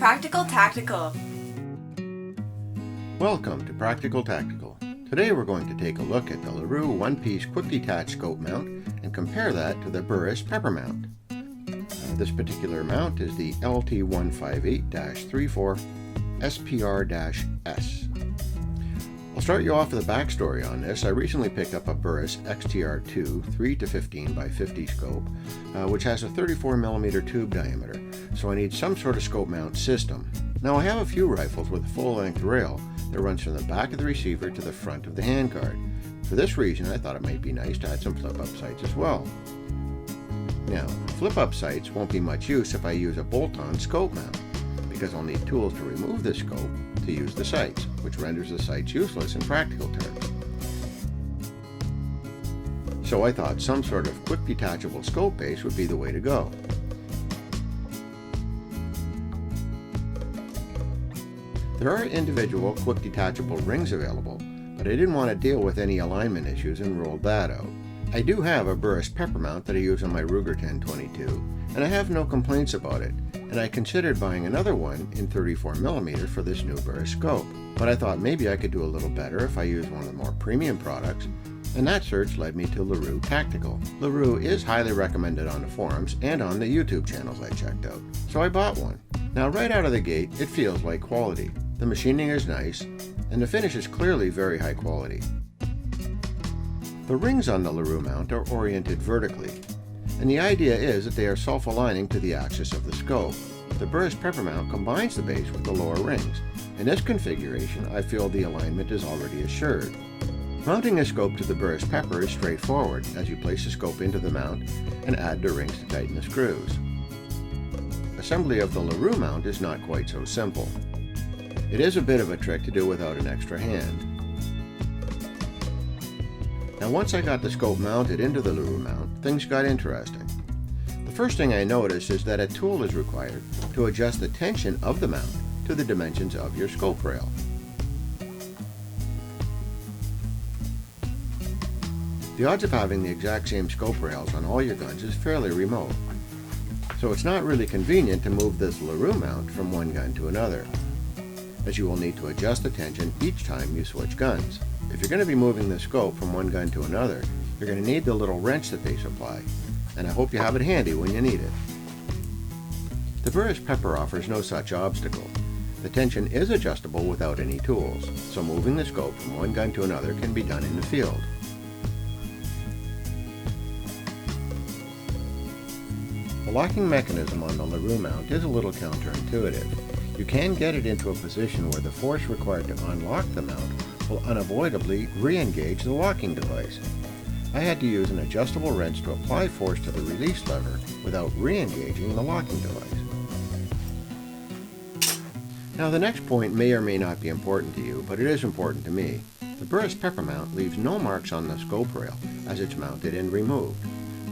Practical Tactical. Welcome to Practical Tactical. Today we're going to take a look at the Larue one-piece quick detach scope mount and compare that to the Burris PEPR mount. This particular mount is the LT158-34 SPR-S. I'll start you off with a backstory on this. I recently picked up a Burris XTR2 3-15x50 scope, which has a 34mm tube diameter, so I need some sort of scope mount system. Now I have a few rifles with a full-length rail that runs from the back of the receiver to the front of the handguard. For this reason, I thought it might be nice to add some flip-up sights as well. Now, flip-up sights won't be much use if I use a bolt-on scope mount, because I'll need tools to remove the scope to use the sights, which renders the sights useless in practical terms. So I thought some sort of quick detachable scope base would be the way to go. There are individual quick detachable rings available, but I didn't want to deal with any alignment issues and rolled that out. I do have a Burris PEPR mount that I use on my Ruger 1022, and I have no complaints about it, and I considered buying another one in 34mm for this new Burris scope, but I thought maybe I could do a little better if I used one of the more premium products, and that search led me to Larue Tactical. Larue is highly recommended on the forums and on the YouTube channels I checked out, so I bought one. Now right out of the gate, it feels like quality. The machining is nice, and the finish is clearly very high quality. The rings on the Larue mount are oriented vertically, and the idea is that they are self-aligning to the axis of the scope. The Burris PEPR mount combines the base with the lower rings. In this configuration, I feel the alignment is already assured. Mounting a scope to the Burris PEPR is straightforward, as you place the scope into the mount and add the rings to tighten the screws. Assembly of the Larue mount is not quite so simple. It is a bit of a trick to do without an extra hand. Now once I got the scope mounted into the Larue mount, things got interesting. The first thing I noticed is that a tool is required to adjust the tension of the mount to the dimensions of your scope rail. The odds of having the exact same scope rails on all your guns is fairly remote, so it's not really convenient to move this Larue mount from one gun to another, as you will need to adjust the tension each time you switch guns. If you're going to be moving the scope from one gun to another, you're going to need the little wrench that they supply, and I hope you have it handy when you need it. The Burris PEPR offers no such obstacle. The tension is adjustable without any tools, so moving the scope from one gun to another can be done in the field. The locking mechanism on the Larue mount is a little counterintuitive. You can get it into a position where the force required to unlock the mount will unavoidably re-engage the locking device. I had to use an adjustable wrench to apply force to the release lever without re-engaging the locking device. Now the next point may or may not be important to you, but it is important to me. The Burris PEPR mount leaves no marks on the scope rail as it's mounted and removed.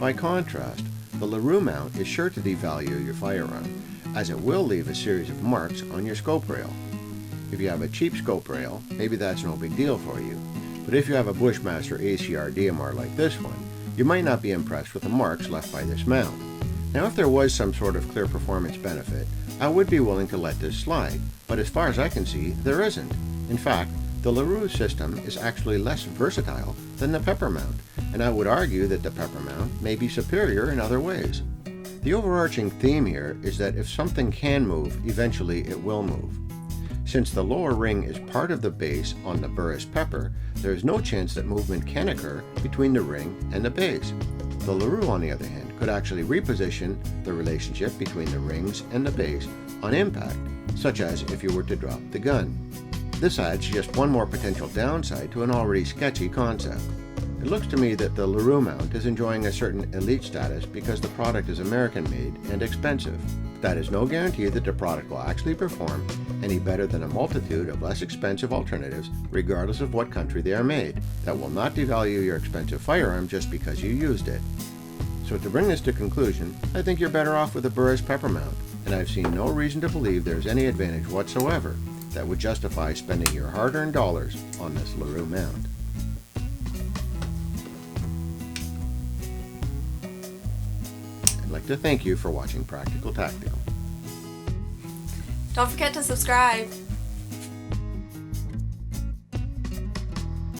By contrast, the Larue mount is sure to devalue your firearm, as it will leave a series of marks on your scope rail. If you have a cheap scope rail, maybe that's no big deal for you, but if you have a Bushmaster ACR DMR like this one, you might not be impressed with the marks left by this mount. Now if there was some sort of clear performance benefit, I would be willing to let this slide, but as far as I can see, there isn't. In fact, the Larue system is actually less versatile than the PEPR mount, and I would argue that the PEPR mount may be superior in other ways. The overarching theme here is that if something can move, eventually it will move. Since the lower ring is part of the base on the Burris PEPR, there is no chance that movement can occur between the ring and the base. The Larue, on the other hand, could actually reposition the relationship between the rings and the base on impact, such as if you were to drop the gun. This adds just one more potential downside to an already sketchy concept. It looks to me that the Larue mount is enjoying a certain elite status because the product is American-made and expensive. But that is no guarantee that the product will actually perform any better than a multitude of less expensive alternatives, regardless of what country they are made. That will not devalue your expensive firearm just because you used it. So to bring this to conclusion, I think you're better off with the Burris PEPR mount, and I've seen no reason to believe there's any advantage whatsoever that would justify spending your hard-earned dollars on this Larue mount. I'd like to thank you for watching Practical Tactical. Don't forget to subscribe.